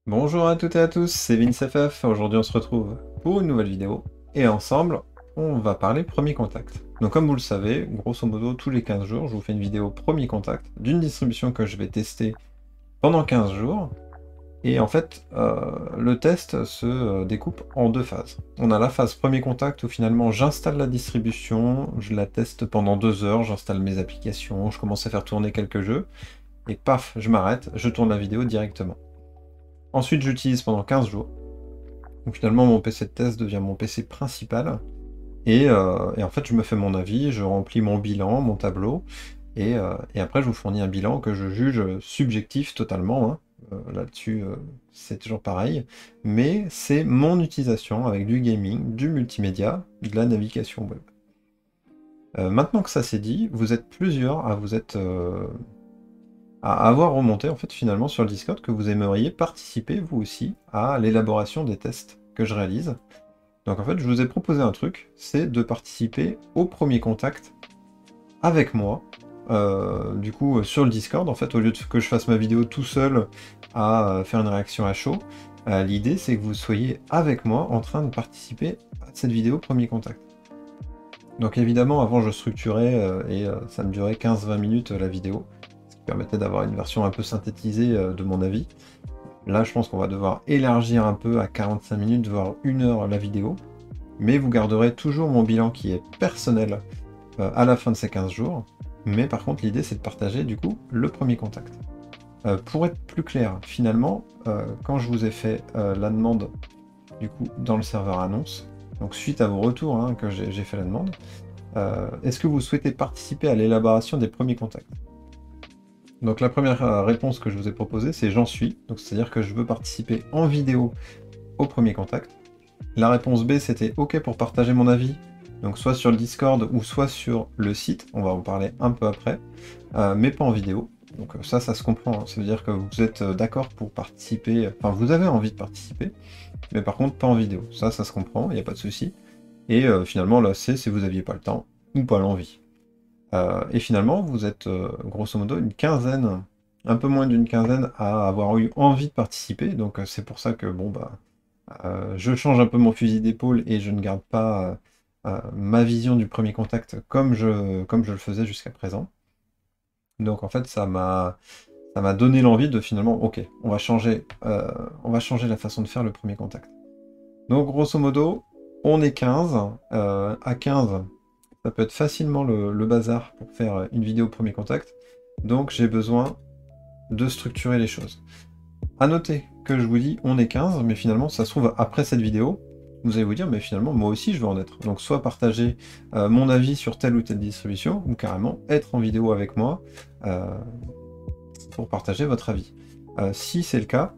Bonjour à toutes et à tous, c'est VinceFF. Aujourd'hui on se retrouve pour une nouvelle vidéo et ensemble on va parler premier contact. Donc comme vous le savez, grosso modo tous les 15 jours je vous fais une vidéo premier contact d'une distribution que je vais tester pendant 15 jours. Et en fait le test se découpe en deux phases. On a la phase premier contact où finalement j'installe la distribution, je la teste pendant 2 heures, j'installe mes applications, je commence à faire tourner quelques jeux et paf, je m'arrête, je tourne la vidéo directement. Ensuite, j'utilise pendant 15 jours. Donc finalement, mon PC de test devient mon PC principal. Et en fait, je me fais mon avis, je remplis mon bilan, mon tableau. Et après, je vous fournis un bilan que je juge subjectif totalement, hein. Là-dessus, c'est toujours pareil. Mais c'est mon utilisation avec du gaming, du multimédia, de la navigation web. Maintenant que ça c'est dit, vous êtes plusieurs à avoir remonté en fait finalement sur le Discord que vous aimeriez participer vous aussi à l'élaboration des tests que je réalise. Donc en fait je vous ai proposé un truc, c'est de participer au premier contact avec moi. Du coup sur le Discord, en fait au lieu de que je fasse ma vidéo tout seul à faire une réaction à chaud, l'idée c'est que vous soyez avec moi en train de participer à cette vidéo premier contact. Donc évidemment avant je structurais ça me durait 15-20 minutes la vidéo, permettait d'avoir une version un peu synthétisée de mon avis. Là, je pense qu'on va devoir élargir un peu à 45 minutes, voire 1 heure la vidéo. Mais vous garderez toujours mon bilan qui est personnel à la fin de ces 15 jours. Mais par contre, l'idée, c'est de partager du coup le premier contact. Pour être plus clair, finalement, quand je vous ai fait la demande du coup dans le serveur annonce, donc suite à vos retours hein, que j'ai fait la demande, est-ce que vous souhaitez participer à l'élaboration des premiers contacts? Donc la première réponse que je vous ai proposée, c'est j'en suis, donc c'est-à-dire que je veux participer en vidéo au premier contact. La réponse B, c'était OK pour partager mon avis, donc soit sur le Discord ou soit sur le site, on va en parler un peu après, mais pas en vidéo. Donc ça se comprend, hein. Ça veut dire que vous êtes d'accord pour participer, enfin vous avez envie de participer, mais par contre pas en vidéo. Ça se comprend, il n'y a pas de souci. Et finalement, là, c'est si vous n'aviez pas le temps ou pas l'envie. Et finalement, vous êtes grosso modo une quinzaine, un peu moins d'une quinzaine à avoir eu envie de participer. Donc c'est pour ça que bon bah je change un peu mon fusil d'épaule et je ne garde pas ma vision du premier contact comme je le faisais jusqu'à présent. Donc en fait ça m'a donné l'envie de finalement ok, on va changer la façon de faire le premier contact. Donc grosso modo, on est 15. À 15, ça peut être facilement le bazar pour faire une vidéo premier contact. Donc j'ai besoin de structurer les choses. À noter que je vous dis on est 15, mais finalement ça se trouve après cette vidéo, vous allez vous dire mais finalement moi aussi je veux en être. Donc soit partager mon avis sur telle ou telle distribution, ou carrément être en vidéo avec moi euh, pour partager votre avis. Si c'est le cas,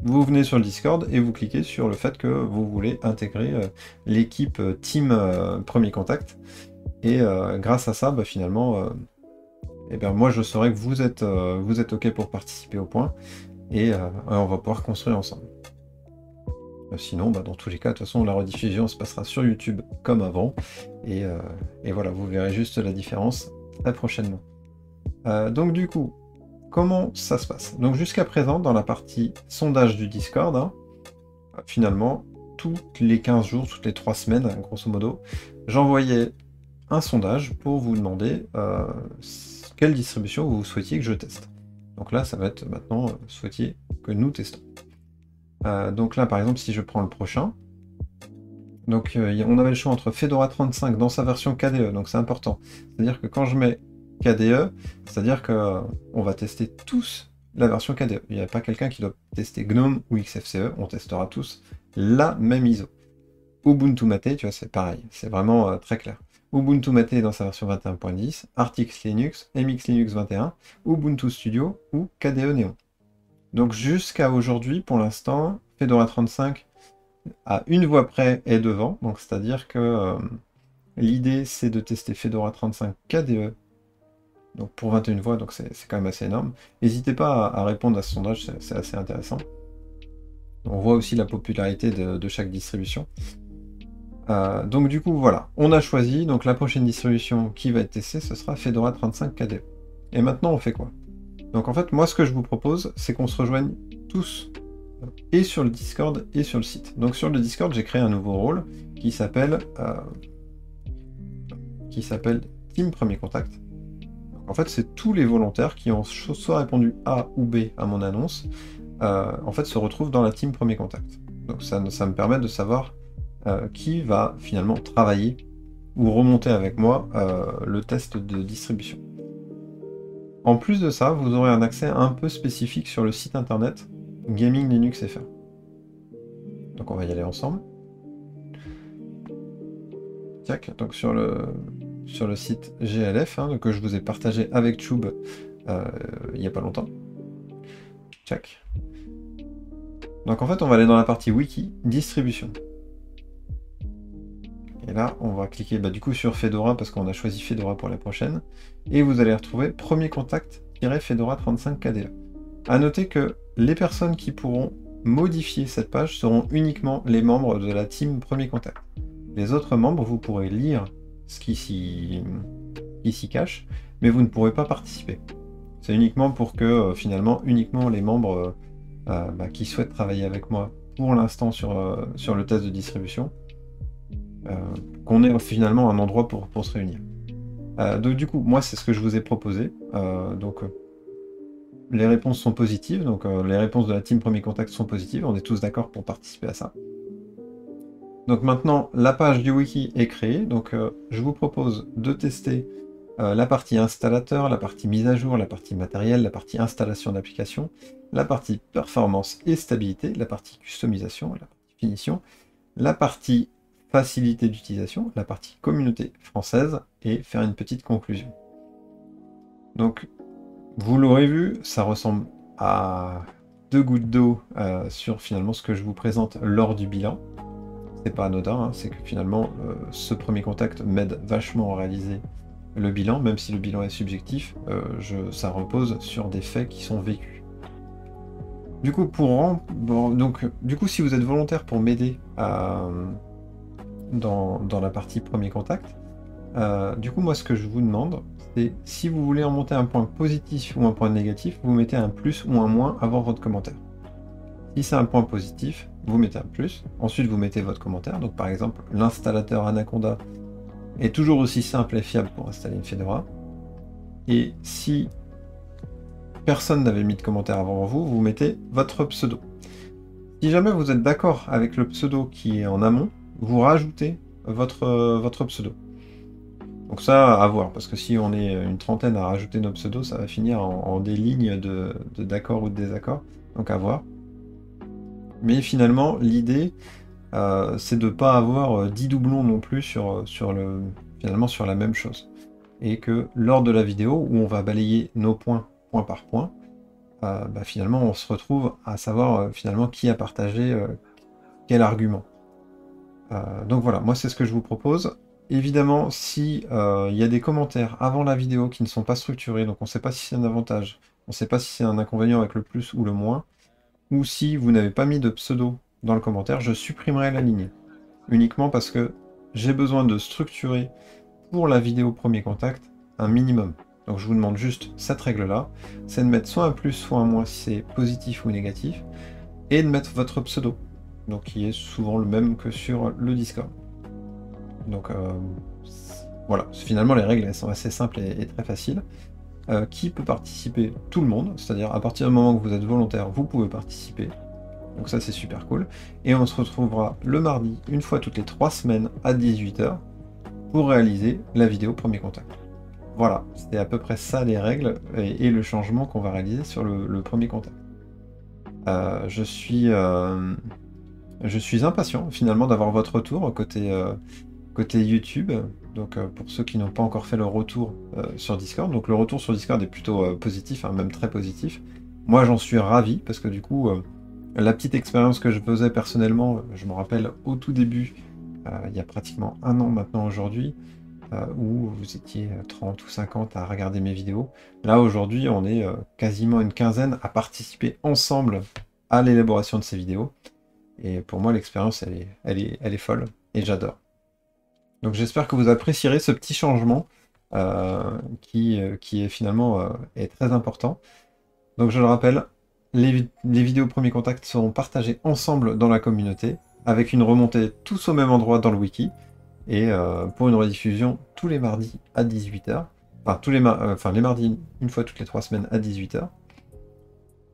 vous venez sur le Discord et vous cliquez sur le fait que vous voulez intégrer l'équipe Team Premier Contact. Et grâce à ça, bah, finalement, eh bien, moi je saurai que vous êtes OK pour participer au point et on va pouvoir construire ensemble. Sinon, bah, dans tous les cas, de toute façon, la rediffusion se passera sur YouTube comme avant. Et voilà, vous verrez juste la différence très prochainement. Donc du coup, comment ça se passe? Donc jusqu'à présent, dans la partie sondage du Discord, hein, finalement, toutes les 15 jours, toutes les 3 semaines, hein, grosso modo, j'envoyais un sondage pour vous demander quelle distribution vous souhaitiez que je teste. Donc là, ça va être maintenant, souhaitiez que nous testons. Donc là, par exemple, si je prends le prochain, donc on avait le choix entre Fedora 35 dans sa version KDE, donc c'est important. C'est-à-dire que quand je mets KDE, c'est-à-dire qu'on va tester tous la version KDE. Il n'y a pas quelqu'un qui doit tester GNOME ou XFCE, on testera tous la même ISO. Ubuntu Mate, tu vois, c'est pareil, c'est vraiment très clair. Ubuntu Mate est dans sa version 21.10, Artix Linux, MX Linux 21, Ubuntu Studio ou KDE Neon. Donc jusqu'à aujourd'hui, pour l'instant, Fedora 35 à une voix près est devant, donc c'est-à-dire que l'idée c'est de tester Fedora 35 KDE, donc pour 21 voix, donc c'est quand même assez énorme. N'hésitez pas à répondre à ce sondage, c'est assez intéressant. On voit aussi la popularité de chaque distribution. Donc du coup voilà, on a choisi, donc la prochaine distribution qui va être testée, ce sera Fedora 35 KDE. Et maintenant on fait quoi? Donc en fait, moi ce que je vous propose, c'est qu'on se rejoigne tous et sur le Discord et sur le site. Donc sur le Discord, j'ai créé un nouveau rôle qui s'appelle Team Premier Contact. Donc, en fait, c'est tous les volontaires qui ont soit répondu A ou B à mon annonce, en fait, se retrouvent dans la Team Premier Contact. Donc ça me permet de savoir qui va finalement travailler ou remonter avec moi le test de distribution. En plus de ça, vous aurez un accès un peu spécifique sur le site internet Gaming Linux FR. Donc on va y aller ensemble. Tac, donc sur le site GLF, que je vous ai partagé avec Tube il n'y a pas longtemps. Tac. Donc en fait, on va aller dans la partie Wiki, distribution. Et là, on va cliquer du coup sur Fedora parce qu'on a choisi Fedora pour la prochaine. Et vous allez retrouver premier contact-Fedora 35 KDE. A noter que les personnes qui pourront modifier cette page seront uniquement les membres de la team Premier Contact. Les autres membres, vous pourrez lire ce qui s'y cache, mais vous ne pourrez pas participer. C'est uniquement pour que finalement uniquement les membres qui souhaitent travailler avec moi pour l'instant sur le test de distribution, qu'on ait finalement un endroit pour se réunir. Donc du coup, moi c'est ce que je vous ai proposé. Les réponses sont positives, donc les réponses de la team Premier Contact sont positives, on est tous d'accord pour participer à ça. Donc maintenant, la page du wiki est créée, donc je vous propose de tester la partie installateur, la partie mise à jour, la partie matériel, la partie installation d'application, la partie performance et stabilité, la partie customisation, la partie finition, la partie facilité d'utilisation, la partie communauté française et faire une petite conclusion. Donc, vous l'aurez vu, ça ressemble à 2 gouttes d'eau sur finalement ce que je vous présente lors du bilan. C'est pas anodin, c'est que finalement ce premier contact m'aide vachement à réaliser le bilan, même si le bilan est subjectif, ça repose sur des faits qui sont vécus. Du coup, si vous êtes volontaire pour m'aider dans la partie premier contact, du coup, moi, ce que je vous demande, c'est si vous voulez en monter un point positif ou un point négatif, vous mettez un plus ou un moins avant votre commentaire. Si c'est un point positif, vous mettez un plus. Ensuite, vous mettez votre commentaire. Donc, par exemple, l'installateur Anaconda est toujours aussi simple et fiable pour installer une Fedora. Et si personne n'avait mis de commentaire avant vous, vous mettez votre pseudo. Si jamais vous êtes d'accord avec le pseudo qui est en amont, vous rajoutez votre pseudo. Donc ça, à voir, parce que si on est une trentaine à rajouter nos pseudos, ça va finir en des lignes de d'accord ou de désaccord. Donc à voir. Mais finalement, l'idée, c'est de ne pas avoir 10 doublons non plus sur la même chose. Et que lors de la vidéo, où on va balayer nos points, point par point, finalement, on se retrouve à savoir finalement qui a partagé quel argument. Donc voilà, moi c'est ce que je vous propose. Évidemment, si il y a des commentaires avant la vidéo qui ne sont pas structurés, donc on ne sait pas si c'est un avantage, on ne sait pas si c'est un inconvénient avec le plus ou le moins, ou si vous n'avez pas mis de pseudo dans le commentaire, je supprimerai la ligne. Uniquement parce que j'ai besoin de structurer pour la vidéo premier contact un minimum. Donc je vous demande juste cette règle-là, c'est de mettre soit un plus, soit un moins si c'est positif ou négatif, et de mettre votre pseudo, donc qui est souvent le même que sur le Discord. Donc voilà, finalement les règles elles sont assez simples et très faciles. Qui peut participer? Tout le monde, c'est-à-dire à partir du moment que vous êtes volontaire, vous pouvez participer. Donc ça c'est super cool. Et on se retrouvera le mardi, une fois toutes les 3 semaines à 18 h, pour réaliser la vidéo premier contact. Voilà, c'était à peu près ça les règles et le changement qu'on va réaliser sur le premier contact. Je suis impatient finalement d'avoir votre retour côté YouTube. Donc pour ceux qui n'ont pas encore fait le retour sur Discord, donc le retour sur Discord est plutôt positif, même très positif. Moi j'en suis ravi parce que du coup la petite expérience que je faisais personnellement, je me rappelle au tout début, il y a pratiquement 1 an maintenant aujourd'hui, où vous étiez 30 ou 50 à regarder mes vidéos. Là aujourd'hui on est quasiment une quinzaine à participer ensemble à l'élaboration de ces vidéos. Et pour moi l'expérience elle est folle et j'adore. Donc j'espère que vous apprécierez ce petit changement qui est finalement est très important. Donc je le rappelle, les vidéos premier contact seront partagées ensemble dans la communauté, avec une remontée tous au même endroit dans le wiki, et pour une rediffusion tous les mardis à 18h, enfin, les mardis une fois toutes les 3 semaines à 18h,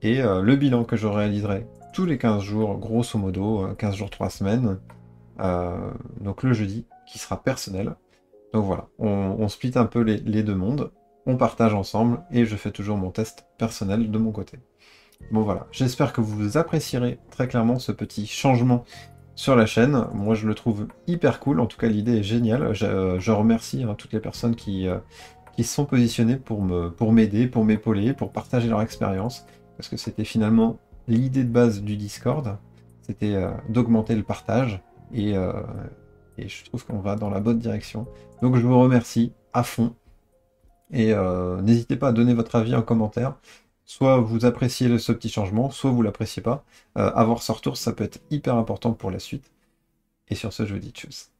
et le bilan que je réaliserai tous les 15 jours, grosso modo, 15 jours 3 semaines, donc le jeudi, qui sera personnel. Donc voilà, on split un peu les deux mondes, on partage ensemble, et je fais toujours mon test personnel de mon côté. Bon voilà, j'espère que vous apprécierez très clairement ce petit changement sur la chaîne. Moi je le trouve hyper cool, en tout cas l'idée est géniale. Je remercie toutes les personnes qui se sont positionnées pour m'aider, pour m'épauler, pour partager leur expérience, parce que c'était finalement l'idée de base du Discord, c'était d'augmenter le partage, et je trouve qu'on va dans la bonne direction. Donc je vous remercie à fond, et n'hésitez pas à donner votre avis en commentaire. Soit vous appréciez ce petit changement, soit vous l'appréciez pas. Avoir ce retour, ça peut être hyper important pour la suite. Et sur ce, je vous dis tchuss.